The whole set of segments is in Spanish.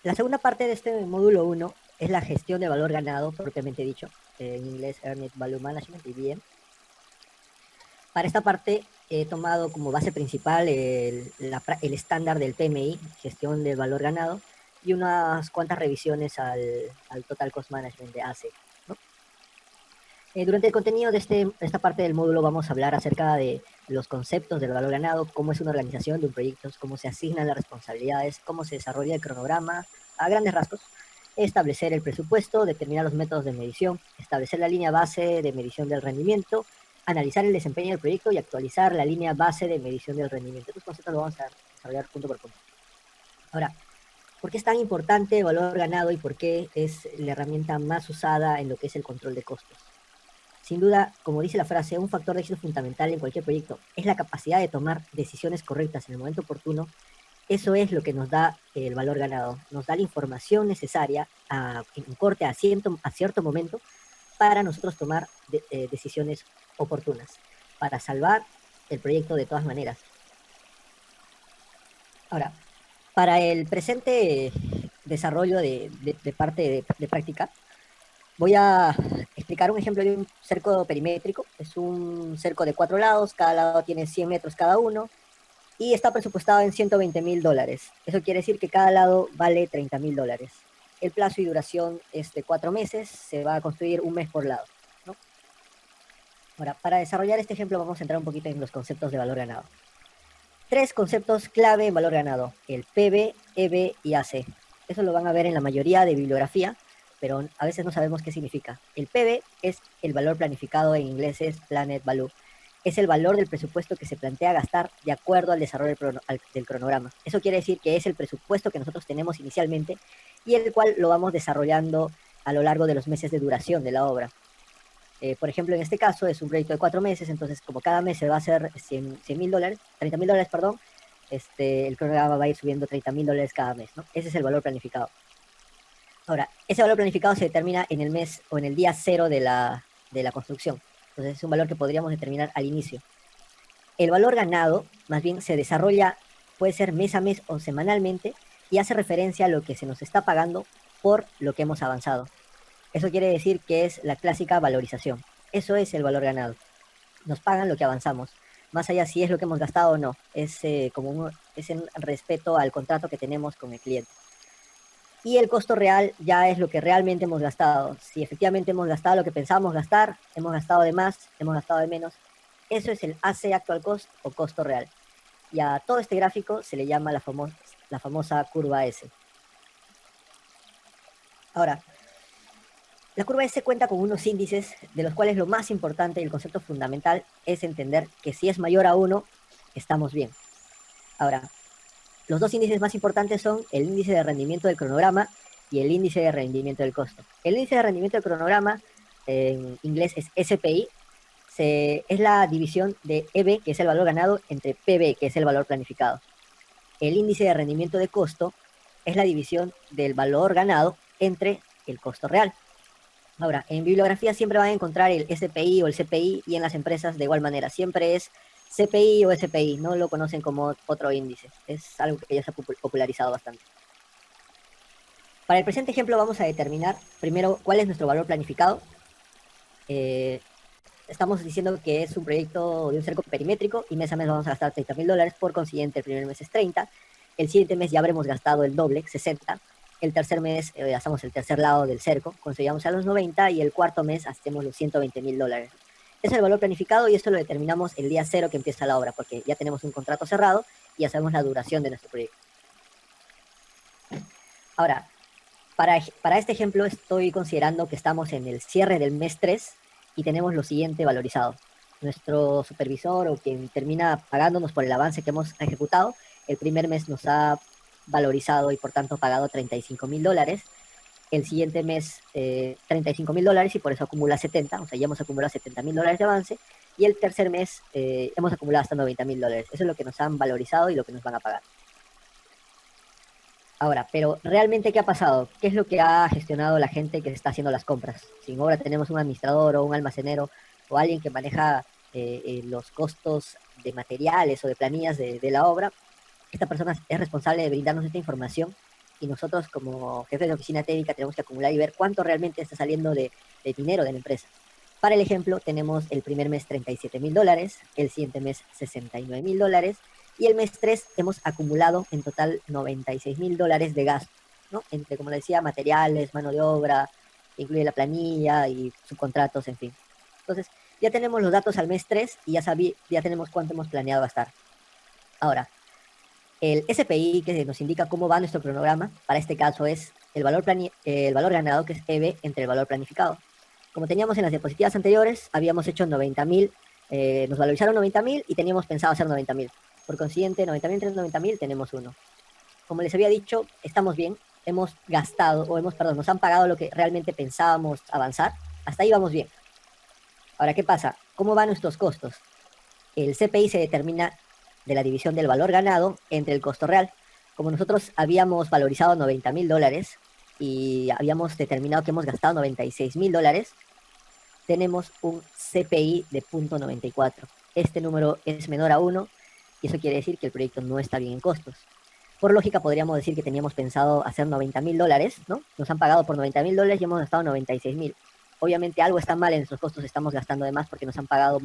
La segunda parte de este módulo 1 es la gestión de valor ganado, propiamente dicho, en inglés Earned Value Management, EVM. Para esta parte he tomado como base principal el estándar del PMI, gestión del valor ganado, y unas cuantas revisiones al Total Cost Management de ACE, ¿no? Durante el contenido de esta parte del módulo vamos a hablar acerca de los conceptos del valor ganado, cómo es una organización de un proyecto, cómo se asignan las responsabilidades, cómo se desarrolla el cronograma a grandes rasgos, establecer el presupuesto, determinar los métodos de medición, establecer la línea base de medición del rendimiento, analizar el desempeño del proyecto y actualizar la línea base de medición del rendimiento. Estos conceptos los vamos a desarrollar punto por punto. Ahora, ¿por qué es tan importante el valor ganado y por qué es la herramienta más usada en lo que es el control de costos? Sin duda, como dice la frase, un factor de éxito fundamental en cualquier proyecto es la capacidad de tomar decisiones correctas en el momento oportuno. Eso es lo que nos da el valor ganado. Nos da la información necesaria en corte a cierto momento para nosotros tomar decisiones oportunas, para salvar el proyecto de todas maneras. Ahora, para el presente desarrollo de parte de práctica, voy a explicar un ejemplo de un cerco perimétrico. Es un cerco de 4 lados, cada lado tiene 100 metros cada uno, y está presupuestado en $120,000. Eso quiere decir que cada lado vale $30,000. El plazo y duración es de 4 meses, se va a construir un mes por lado, ¿no? Ahora, para desarrollar este ejemplo vamos a entrar un poquito en los conceptos de valor ganado. 3 conceptos clave en valor ganado: el PV, EV y AC. Eso lo van a ver en la mayoría de bibliografía, pero a veces no sabemos qué significa. El PV es el valor planificado, en inglés es Planned Value. Es el valor del presupuesto que se plantea gastar de acuerdo al desarrollo del cronograma. Eso quiere decir que es el presupuesto que nosotros tenemos inicialmente y el cual lo vamos desarrollando a lo largo de los meses de duración de la obra. Por ejemplo, en este caso es un proyecto de 4 meses, entonces como cada mes se va a hacer $100,000, $30,000, perdón, el cronograma va a ir subiendo $30,000 cada mes, ¿no? Ese es el valor planificado. Ahora, ese valor planificado se determina en el mes o en el día cero de la construcción. Entonces es un valor que podríamos determinar al inicio. El valor ganado, más bien, se desarrolla, puede ser mes a mes o semanalmente, y hace referencia a lo que se nos está pagando por lo que hemos avanzado. Eso quiere decir que es la clásica valorización. Eso es el valor ganado. Nos pagan lo que avanzamos, más allá si es lo que hemos gastado o no. Es en respeto al contrato que tenemos con el cliente. Y el costo real ya es lo que realmente hemos gastado. Si efectivamente hemos gastado lo que pensábamos gastar, hemos gastado de más, hemos gastado de menos, eso es el AC Actual Cost o costo real. Y a todo este gráfico se le llama la famosa curva S. Ahora, la curva S cuenta con unos índices, de los cuales lo más importante y el concepto fundamental es entender que si es mayor a 1, estamos bien. Ahora, los dos índices más importantes son el índice de rendimiento del cronograma y el índice de rendimiento del costo. El índice de rendimiento del cronograma, en inglés es SPI, es la división de EB, que es el valor ganado, entre PB, que es el valor planificado. El índice de rendimiento de costo es la división del valor ganado entre el costo real. Ahora, en bibliografía siempre van a encontrar el SPI o el CPI, y en las empresas de igual manera. Siempre es CPI o SPI, no lo conocen como otro índice. Es algo que ya se ha popularizado bastante. Para el presente ejemplo vamos a determinar primero cuál es nuestro valor planificado. Estamos diciendo que es un proyecto de un cerco perimétrico y mes a mes vamos a gastar $30,000, por consiguiente el primer mes es 30, el siguiente mes ya habremos gastado el doble, 60, el tercer mes hacemos el tercer lado del cerco, conseguimos a los 90, y el cuarto mes hacemos los $120,000. Es el valor planificado y esto lo determinamos el día cero que empieza la obra, porque ya tenemos un contrato cerrado y ya sabemos la duración de nuestro proyecto. Ahora, para este ejemplo estoy considerando que estamos en el cierre del mes 3 y tenemos lo siguiente valorizado. Nuestro supervisor o quien termina pagándonos por el avance que hemos ejecutado, el primer mes nos ha valorizado y por tanto pagado $35,000. El siguiente mes $35,000 y por eso acumula 70, o sea, ya hemos acumulado $70,000 de avance. Y el tercer mes hemos acumulado hasta $90,000. Eso es lo que nos han valorizado y lo que nos van a pagar. Ahora, pero realmente, ¿qué ha pasado? ¿Qué es lo que ha gestionado la gente que está haciendo las compras? Si ahora tenemos un administrador o un almacenero o alguien que maneja los costos de materiales o de planillas de la obra, esta persona es responsable de brindarnos esta información y nosotros como jefes de oficina técnica tenemos que acumular y ver cuánto realmente está saliendo de dinero de la empresa. Para el ejemplo, tenemos el primer mes $37,000, el siguiente mes $69,000 y el mes 3 hemos acumulado en total $96,000 de gasto, ¿no? Entre, como decía, materiales, mano de obra, que incluye la planilla y subcontratos, en fin. Entonces, ya tenemos los datos al mes 3 y ya tenemos cuánto hemos planeado gastar. Ahora, el SPI que nos indica cómo va nuestro cronograma, para este caso es el valor ganado, que es EV entre el valor planificado. Como teníamos en las diapositivas anteriores, habíamos hecho 90,000, nos valorizaron 90,000 y teníamos pensado hacer 90,000. Por consiguiente, 90,000 entre 90,000 tenemos 1. Como les había dicho, estamos bien, hemos gastado, nos han pagado lo que realmente pensábamos avanzar, hasta ahí vamos bien. Ahora, ¿qué pasa? ¿Cómo van nuestros costos? El CPI se determina de la división del valor ganado entre el costo real. Como nosotros habíamos valorizado $90,000 y habíamos determinado que hemos gastado $96,000, tenemos un CPI de 0.94. Este número es menor a 1 y eso quiere decir que el proyecto no está bien en costos. Por lógica podríamos decir que teníamos pensado hacer $90,000, ¿no? Nos han pagado por $90,000 y hemos gastado $96,000. Obviamente algo está mal en nuestros costos, estamos gastando de más porque nos han pagado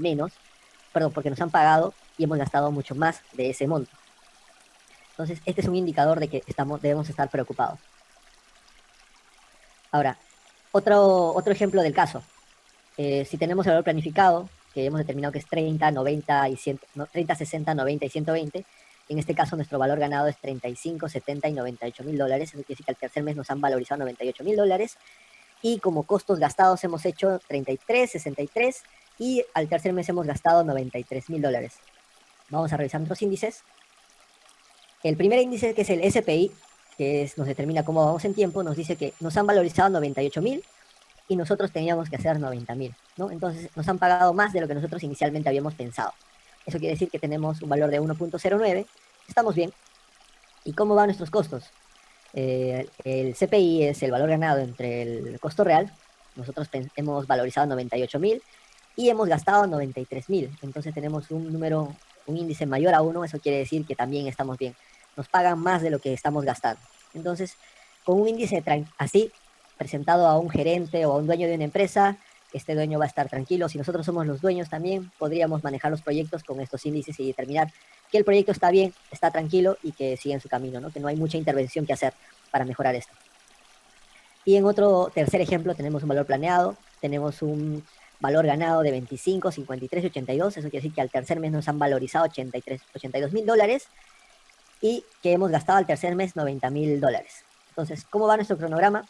porque nos han pagado y hemos gastado mucho más de ese monto. Entonces, este es un indicador de que debemos estar preocupados. Ahora, otro ejemplo del caso. Si tenemos el valor planificado, que hemos determinado que es 30, 90 y 100, no, 30, 60, 90 y 120, en este caso nuestro valor ganado es 35, 70 y $98,000. Eso quiere decir que al tercer mes nos han valorizado $98,000 y como costos gastados hemos hecho 33, 63 y al tercer mes hemos gastado $93,000. Vamos a revisar nuestros índices. El primer índice, que es el SPI, nos determina cómo vamos en tiempo, nos dice que nos han valorizado 98,000 y nosotros teníamos que hacer 90,000, ¿no? Entonces nos han pagado más de lo que nosotros inicialmente habíamos pensado. Eso quiere decir que tenemos un valor de 1.09, estamos bien. ¿Y cómo van nuestros costos? El CPI es el valor ganado entre el costo real. Nosotros hemos valorizado 98,000 y hemos gastado 93,000. Entonces tenemos un índice mayor a 1. Eso quiere decir que también estamos bien. Nos pagan más de lo que estamos gastando. Entonces, con un índice así, presentado a un gerente o a un dueño de una empresa, este dueño va a estar tranquilo. Si nosotros somos los dueños también, podríamos manejar los proyectos con estos índices y determinar que el proyecto está bien, está tranquilo y que sigue en su camino, ¿no? Que no hay mucha intervención que hacer para mejorar esto. Y en otro tercer ejemplo tenemos un valor planeado, tenemos un valor ganado de 25, 53 y 82. Eso quiere decir que al tercer mes nos han valorizado $82,000 y que hemos gastado al tercer mes $90,000. Entonces, ¿cómo va nuestro cronograma?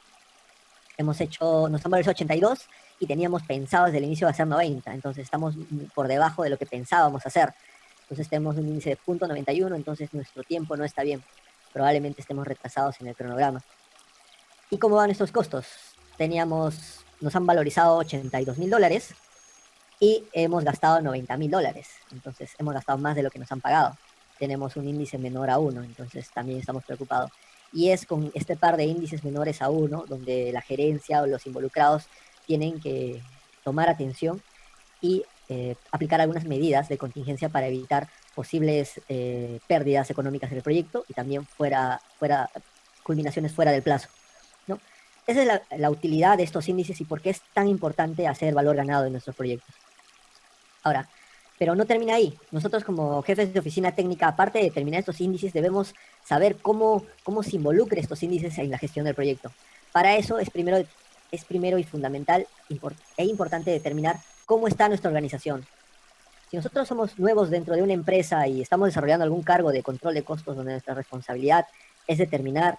Nos han valorizado 82 y teníamos pensado desde el inicio hacer 90. Entonces, estamos por debajo de lo que pensábamos hacer. Entonces, tenemos un índice de 0.91, entonces nuestro tiempo no está bien. Probablemente estemos retrasados en el cronograma. ¿Y cómo van estos costos? Nos han valorizado $82,000 y hemos gastado $90,000. Entonces, hemos gastado más de lo que nos han pagado. Tenemos un índice menor a 1, entonces también estamos preocupados. Y es con este par de índices menores a 1 donde la gerencia o los involucrados tienen que tomar atención y aplicar algunas medidas de contingencia para evitar posibles pérdidas económicas en el proyecto y también culminaciones fuera del plazo, ¿no? Esa es la utilidad de estos índices y por qué es tan importante hacer valor ganado en nuestros proyectos. Ahora, pero no termina ahí. Nosotros como jefes de oficina técnica, aparte de determinar estos índices, debemos saber cómo se involucre estos índices en la gestión del proyecto. Para eso es primero y fundamental e importante determinar cómo está nuestra organización. Si nosotros somos nuevos dentro de una empresa y estamos desarrollando algún cargo de control de costos donde nuestra responsabilidad es determinar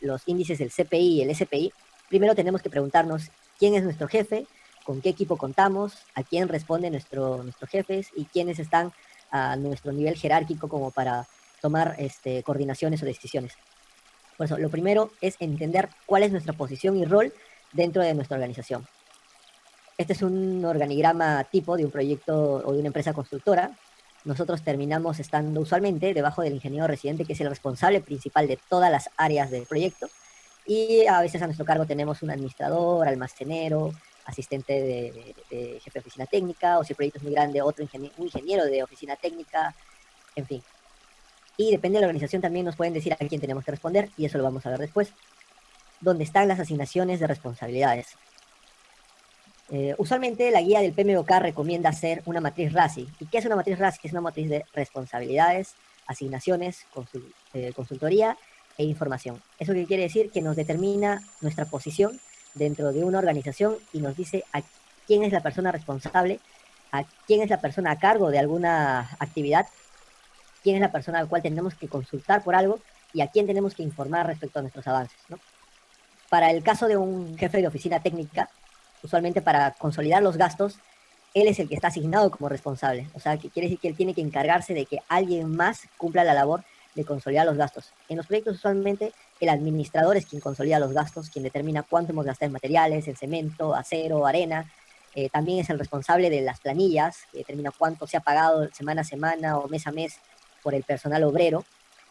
los índices del CPI y el SPI, primero tenemos que preguntarnos quién es nuestro jefe, con qué equipo contamos, a quién responden nuestros jefes y quiénes están a nuestro nivel jerárquico como para tomar coordinaciones o decisiones. Por eso, lo primero es entender cuál es nuestra posición y rol dentro de nuestra organización. Este es un organigrama tipo de un proyecto o de una empresa constructora. Nosotros terminamos estando usualmente debajo del ingeniero residente, que es el responsable principal de todas las áreas del proyecto. Y a veces a nuestro cargo tenemos un administrador, almacenero, asistente de jefe de oficina técnica, o si el proyecto es muy grande, un ingeniero de oficina técnica, en fin. Y depende de la organización también nos pueden decir a quién tenemos que responder, y eso lo vamos a ver después. Donde están las asignaciones de responsabilidades. Usualmente la guía del PMBOK recomienda hacer una matriz RACI. ¿Y qué es una matriz RACI? Es una matriz de responsabilidades, asignaciones, consultoría e información. ¿Eso qué quiere decir? Que nos determina nuestra posición dentro de una organización y nos dice a quién es la persona responsable, a quién es la persona a cargo de alguna actividad, quién es la persona al cual tenemos que consultar por algo y a quién tenemos que informar respecto a nuestros avances, ¿no? Para el caso de un jefe de oficina técnica, usualmente para consolidar los gastos, él es el que está asignado como responsable. O sea, que quiere decir que él tiene que encargarse de que alguien más cumpla la labor de consolidar los gastos. En los proyectos usualmente el administrador es quien consolida los gastos, quien determina cuánto hemos gastado en materiales, en cemento, acero, arena. También es el responsable de las planillas, que determina cuánto se ha pagado semana a semana o mes a mes por el personal obrero.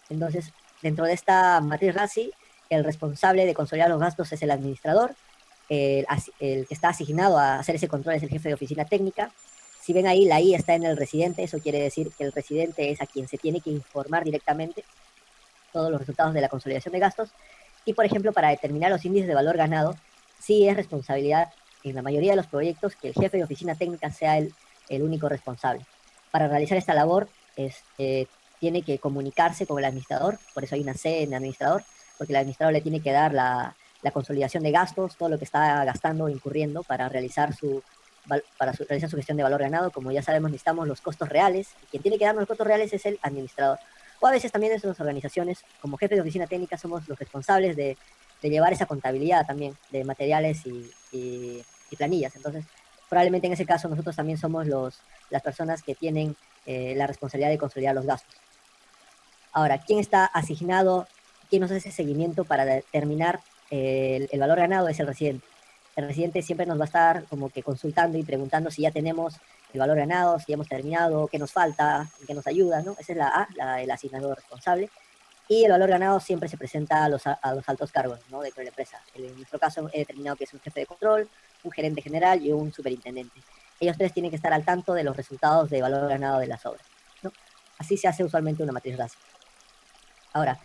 Entonces, dentro de esta matriz RACI, el responsable de consolidar los gastos es el administrador, el que está asignado a hacer ese control es el jefe de oficina técnica. Si ven ahí, la I está en el residente, eso quiere decir que el residente es a quien se tiene que informar directamente todos los resultados de la consolidación de gastos. Y, por ejemplo, para determinar los índices de valor ganado, sí es responsabilidad en la mayoría de los proyectos que el jefe de oficina técnica sea el único responsable. Para realizar esta labor, tiene que comunicarse con el administrador, por eso hay una C en el administrador, porque el administrador le tiene que dar la consolidación de gastos, todo lo que está gastando o incurriendo para realizar realizar su gestión de valor ganado. Como ya sabemos, necesitamos los costos reales, y quien tiene que darnos los costos reales es el administrador. O a veces también en nuestras organizaciones, como jefe de oficina técnica, somos los responsables de llevar esa contabilidad también de materiales y planillas. Entonces, probablemente en ese caso nosotros también somos las personas que tienen la responsabilidad de consolidar los gastos. Ahora, ¿quién está asignado? ¿Quién nos hace seguimiento para determinar el valor ganado? Es el residente. El residente siempre nos va a estar como que consultando y preguntando si ya tenemos el valor ganado, si ya hemos terminado, qué nos falta, qué nos ayuda, ¿no? Esa es la A, el asignador responsable. Y el valor ganado siempre se presenta a los altos cargos, ¿no?, dentro de la empresa. En nuestro caso he determinado que es un jefe de control, un gerente general y un superintendente. Ellos tres tienen que estar al tanto de los resultados de valor ganado de las obras, ¿no? Así se hace usualmente una matriz RACI. Ahora,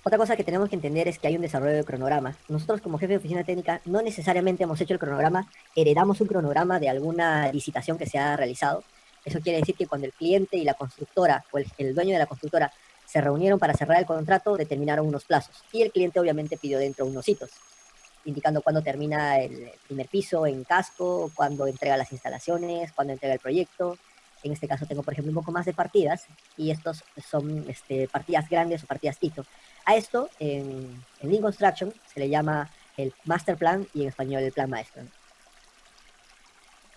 otra cosa que tenemos que entender es que hay un desarrollo de cronograma. Nosotros como jefe de oficina técnica no necesariamente hemos hecho el cronograma, heredamos un cronograma de alguna licitación que se ha realizado. Eso quiere decir que cuando el cliente y la constructora o el dueño de la constructora se reunieron para cerrar el contrato, determinaron unos plazos. Y el cliente obviamente pidió dentro unos hitos, indicando cuándo termina el primer piso en casco, cuándo entrega las instalaciones, cuándo entrega el proyecto. En este caso tengo, por ejemplo, un poco más de partidas, y estos son partidas grandes o partidas hito. A esto, en Lean Construction, se le llama el Master Plan y en español el Plan Maestro, ¿no?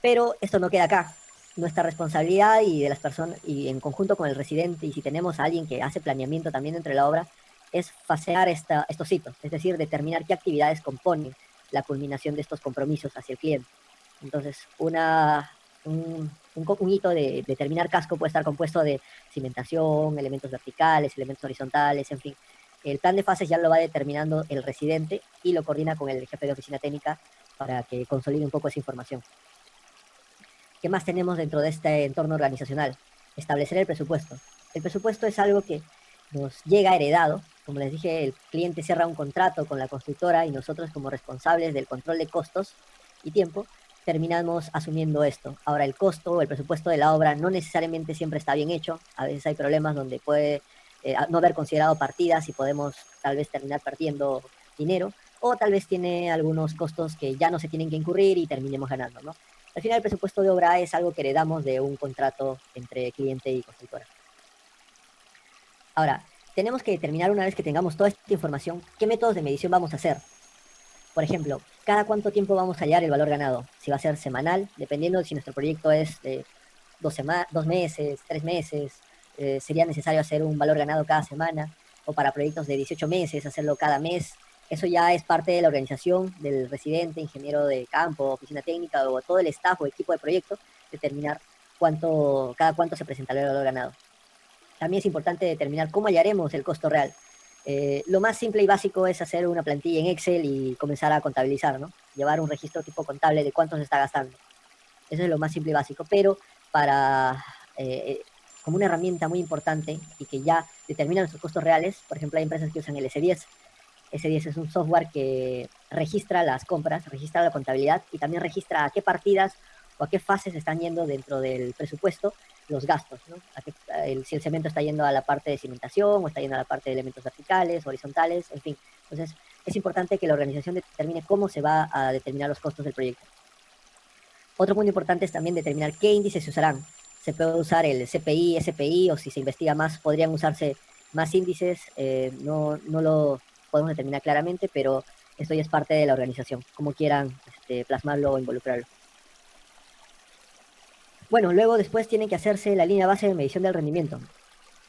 Pero esto no queda acá. Nuestra responsabilidad y de las personas, y en conjunto con el residente, y si tenemos a alguien que hace planeamiento también dentro de la obra, es fasear estos hitos, es decir, determinar qué actividades componen la culminación de estos compromisos hacia el cliente. Entonces, un hito de determinar casco puede estar compuesto de cimentación, elementos verticales, elementos horizontales, en fin. El plan de fases ya lo va determinando el residente y lo coordina con el jefe de oficina técnica para que consolide un poco esa información. ¿Qué más tenemos dentro de este entorno organizacional? Establecer el presupuesto. El presupuesto es algo que nos llega heredado. Como les dije, el cliente cierra un contrato con la constructora y nosotros, como responsables del control de costos y tiempo, terminamos asumiendo esto. Ahora, el costo o el presupuesto de la obra no necesariamente siempre está bien hecho. A veces hay problemas donde puede no haber considerado partidas y podemos tal vez terminar perdiendo dinero, o tal vez tiene algunos costos que ya no se tienen que incurrir y terminemos ganando, ¿no? Al final, el presupuesto de obra es algo que heredamos de un contrato entre cliente y constructora. Ahora, tenemos que determinar, una vez que tengamos toda esta información, qué métodos de medición vamos a hacer. Por ejemplo, cada cuánto tiempo vamos a hallar el valor ganado. Si va a ser semanal, dependiendo de si nuestro proyecto es de 2 meses, 3 meses, sería necesario hacer un valor ganado cada semana, o para proyectos de 18 meses, hacerlo cada mes. Eso ya es parte de la organización del residente, ingeniero de campo, oficina técnica o todo el staff o equipo de proyecto, determinar cada cuánto se presentará el valor ganado. También es importante determinar cómo hallaremos el costo real. Lo más simple y básico es hacer una plantilla en Excel y comenzar a contabilizar, ¿no? Llevar un registro tipo contable de cuánto se está gastando. Eso es lo más simple y básico, pero para como una herramienta muy importante y que ya determina nuestros costos reales. Por ejemplo, hay empresas que usan el S10. S10 es un software que registra las compras, registra la contabilidad y también registra a qué partidas o a qué fases están yendo dentro del presupuesto los gastos, ¿no? Si el cemento está yendo a la parte de cimentación o está yendo a la parte de elementos verticales, horizontales, en fin. Entonces, es importante que la organización determine cómo se va a determinar los costos del proyecto. Otro punto importante es también determinar qué índices se usarán. Se puede usar el CPI, SPI, o si se investiga más, podrían usarse más índices. No lo podemos determinar claramente, pero esto ya es parte de la organización, como quieran plasmarlo o involucrarlo. Bueno, luego después tiene que hacerse la línea base de medición del rendimiento.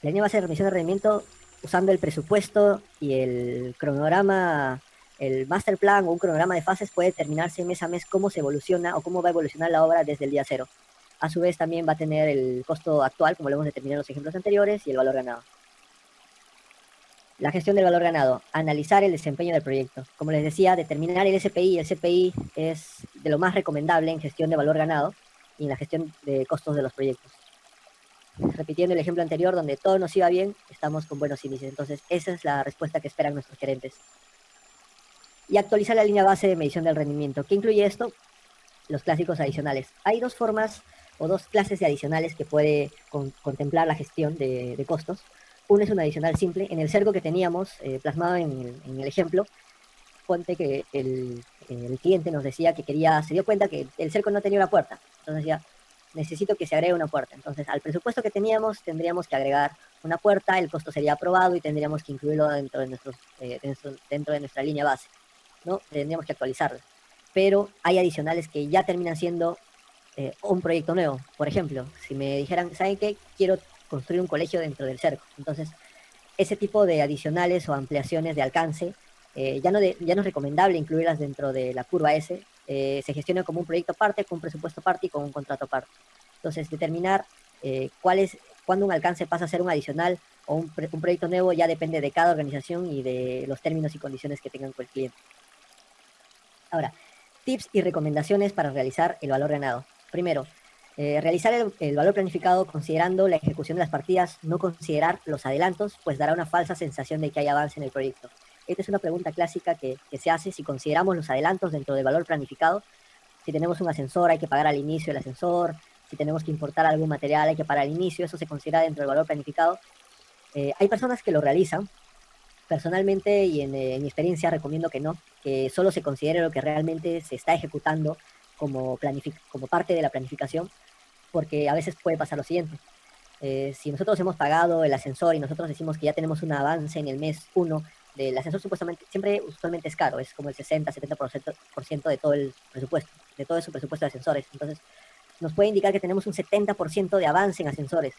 La línea base de medición del rendimiento, usando el presupuesto y el cronograma, el master plan o un cronograma de fases, puede determinarse mes a mes cómo se evoluciona o cómo va a evolucionar la obra desde el día cero. A su vez también va a tener el costo actual, como lo hemos determinado en los ejemplos anteriores, y el valor ganado. La gestión del valor ganado, analizar el desempeño del proyecto. Como les decía, determinar el SPI. El CPI es de lo más recomendable en gestión de valor ganado y en la gestión de costos de los proyectos. Repitiendo el ejemplo anterior, donde todo nos iba bien, estamos con buenos índices. Entonces, esa es la respuesta que esperan nuestros gerentes. Y actualizar la línea base de medición del rendimiento. ¿Qué incluye esto? Los clásicos adicionales. Hay dos formas o dos clases de adicionales que puede contemplar la gestión de costos. Uno es un adicional simple. En el cerco que teníamos plasmado en el ejemplo, ponte que el cliente nos decía que se dio cuenta que el cerco no tenía una puerta. Entonces decía, necesito que se agregue una puerta. Entonces, al presupuesto que teníamos, tendríamos que agregar una puerta, el costo sería aprobado y tendríamos que incluirlo dentro de nuestra línea base, ¿no? Tendríamos que actualizarlo. Pero hay adicionales que ya terminan siendo un proyecto nuevo. Por ejemplo, si me dijeran, ¿saben qué? Quiero construir un colegio dentro del cerco. Entonces, ese tipo de adicionales o ampliaciones de alcance, ya no es recomendable incluirlas dentro de la curva S. Se gestiona como un proyecto aparte, con un presupuesto aparte y con un contrato aparte. Entonces, determinar cuándo un alcance pasa a ser un adicional o un proyecto nuevo ya depende de cada organización y de los términos y condiciones que tengan con el cliente. Ahora, tips y recomendaciones para realizar el valor ganado. Primero, realizar el valor planificado considerando la ejecución de las partidas, no considerar los adelantos, pues dará una falsa sensación de que hay avance en el proyecto. Esta es una pregunta clásica que se hace si consideramos los adelantos dentro del valor planificado. Si tenemos un ascensor, hay que pagar al inicio el ascensor. Si tenemos que importar algún material, hay que pagar al inicio. Eso se considera dentro del valor planificado. Hay personas que lo realizan. Personalmente y en mi experiencia recomiendo que no, que solo se considere lo que realmente se está ejecutando como parte de la planificación, porque a veces puede pasar lo siguiente. Si nosotros hemos pagado el ascensor y nosotros decimos que ya tenemos un avance en el mes 1 del ascensor, usualmente es caro, es como el 60-70% de todo el presupuesto, de todo su presupuesto de ascensores. Entonces, nos puede indicar que tenemos un 70% de avance en ascensores,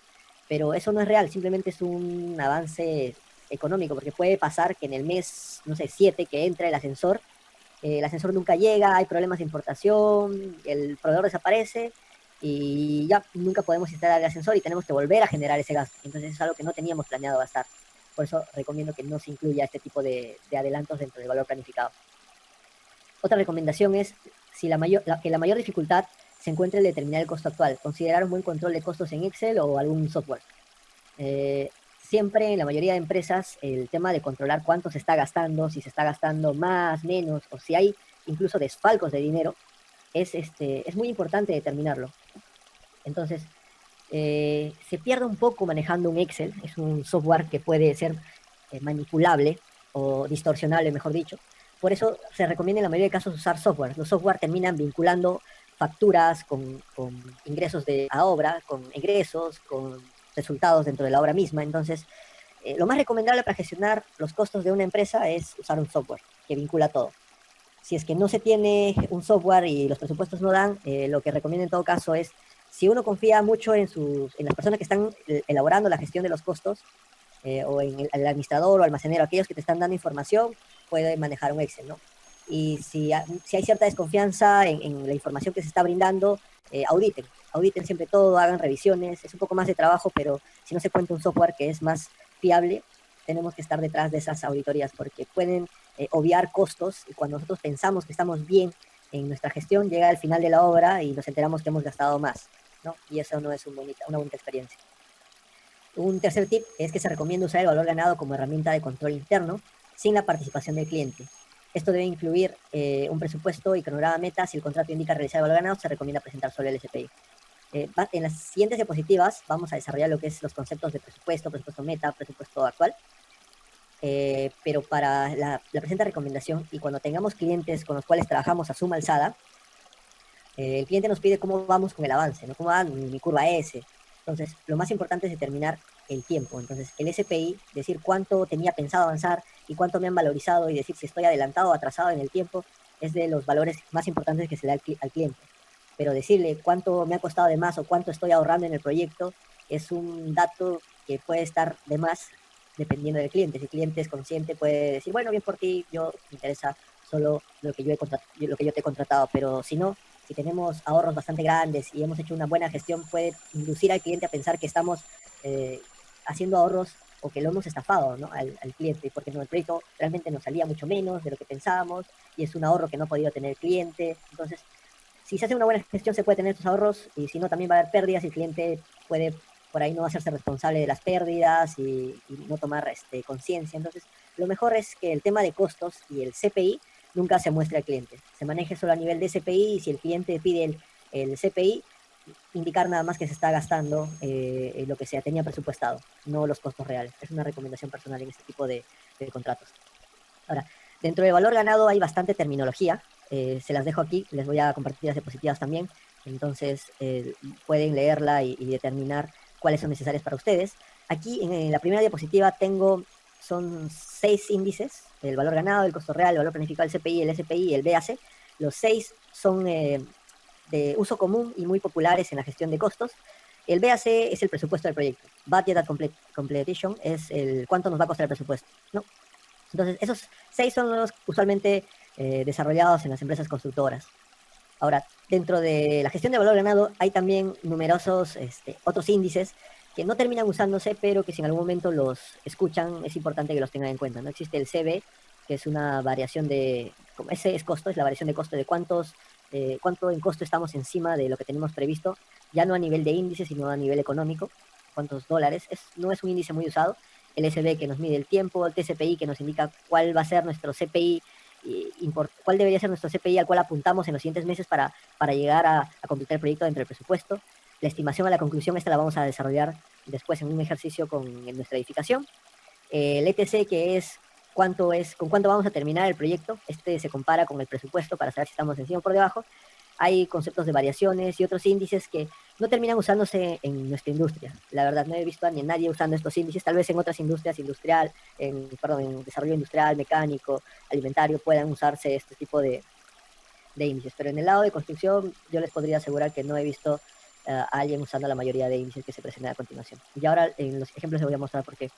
pero eso no es real, simplemente es un avance económico, porque puede pasar que en el mes, no sé, 7 que entra el ascensor nunca llega, hay problemas de importación, el proveedor desaparece y ya nunca podemos instalar el ascensor y tenemos que volver a generar ese gasto. Entonces es algo que no teníamos planeado gastar. Por eso recomiendo que no se incluya este tipo de adelantos dentro del valor planificado. Otra recomendación es que la mayor dificultad se encuentra en determinar el costo actual, considerar un buen control de costos en Excel o algún software. Siempre en la mayoría de empresas el tema de controlar cuánto se está gastando, si se está gastando más, menos, o si hay incluso desfalcos de dinero, es muy importante determinarlo. Entonces, se pierde un poco manejando un Excel, es un software que puede ser manipulable o distorsionable, mejor dicho. Por eso se recomienda en la mayoría de casos usar software. Los software terminan vinculando facturas con ingresos a obra, con egresos, con resultados dentro de la obra misma. Entonces, lo más recomendable para gestionar los costos de una empresa es usar un software que vincula todo. Si es que no se tiene un software y los presupuestos no dan, lo que recomiendo en todo caso es, si uno confía mucho en las personas que están elaborando la gestión de los costos, o en el administrador o almacenero, aquellos que te están dando información, puede manejar un Excel, ¿no? Y si hay cierta desconfianza en la información que se está brindando, auditen siempre todo, hagan revisiones, es un poco más de trabajo, pero si no se cuenta un software que es más fiable, tenemos que estar detrás de esas auditorías porque pueden obviar costos y cuando nosotros pensamos que estamos bien en nuestra gestión, llega al final de la obra y nos enteramos que hemos gastado más, ¿no? Y eso no es una bonita experiencia. Un tercer tip es que se recomienda usar el valor ganado como herramienta de control interno sin la participación del cliente. Esto debe incluir un presupuesto y cronograma meta. Si el contrato indica realizar el valor ganado, se recomienda presentar solo el SPI. En las siguientes diapositivas vamos a desarrollar lo que es los conceptos de presupuesto, presupuesto meta, presupuesto actual. Pero para la presente recomendación, y cuando tengamos clientes con los cuales trabajamos a suma alzada, el cliente nos pide cómo vamos con el avance, ¿no? Cómo va mi curva S. Entonces, lo más importante es determinar el tiempo. Entonces, el SPI, decir cuánto tenía pensado avanzar y cuánto me han valorizado, y decir si estoy adelantado o atrasado en el tiempo, es de los valores más importantes que se da al cliente. Pero decirle cuánto me ha costado de más o cuánto estoy ahorrando en el proyecto es un dato que puede estar de más dependiendo del cliente. Si el cliente es consciente, puede decir, bueno, bien por ti, yo me interesa solo lo que yo te he contratado, pero si no, si tenemos ahorros bastante grandes y hemos hecho una buena gestión, puede inducir al cliente a pensar que estamos haciendo ahorros o que lo hemos estafado, ¿no? al cliente, porque no, el proyecto realmente nos salía mucho menos de lo que pensábamos y es un ahorro que no ha podido tener el cliente. Entonces, si se hace una buena gestión, se puede tener estos ahorros, y si no, también va a haber pérdidas y el cliente puede por ahí no hacerse responsable de las pérdidas y no tomar conciencia. Entonces, lo mejor es que el tema de costos y el CPI nunca se muestre al cliente. Se maneje solo a nivel de CPI, y si el cliente pide el CPI, indicar nada más que se está gastando lo que se tenía presupuestado, no los costos reales. Es una recomendación personal en este tipo de contratos. Ahora, dentro del valor ganado hay bastante terminología. Se las dejo aquí, les voy a compartir las diapositivas también. Entonces, pueden leerla y determinar cuáles son necesarias para ustedes. Aquí en la primera diapositiva son 6 índices: el valor ganado, el costo real, el valor planificado, el CPI, el SPI y el BAC. Los 6 son de uso común y muy populares en la gestión de costos. El BAC es el presupuesto del proyecto. Budget at Completion es el cuánto nos va a costar el presupuesto, ¿no? Entonces, esos 6 son los usualmente desarrollados en las empresas constructoras. Ahora, dentro de la gestión de valor ganado hay también numerosos otros índices que no terminan usándose, pero que si en algún momento los escuchan, es importante que los tengan en cuenta, ¿no? Existe el CB, que es una variación como ese es costo, es la variación de costo de cuánto en costo estamos encima de lo que tenemos previsto, ya no a nivel de índice, sino a nivel económico, cuántos dólares. No es un índice muy usado. El SB, que nos mide el tiempo, el TCPI, que nos indica cuál va a ser nuestro CPI, cuál debería ser nuestro CPI al cual apuntamos en los siguientes meses para llegar a completar el proyecto dentro del presupuesto. La estimación a la conclusión, esta la vamos a desarrollar después en un ejercicio en nuestra edificación. El ETC, que es con cuánto vamos a terminar el proyecto. Este se compara con el presupuesto para saber si estamos encima o por debajo. Hay conceptos de variaciones y otros índices que no terminan usándose en nuestra industria. La verdad, no he visto a nadie usando estos índices. Tal vez en otras industrias, en desarrollo industrial, mecánico, alimentario, puedan usarse este tipo de índices. Pero en el lado de construcción, yo les podría asegurar que no he visto a alguien usando la mayoría de índices que se presentan a continuación. Y ahora en los ejemplos les voy a mostrar por qué.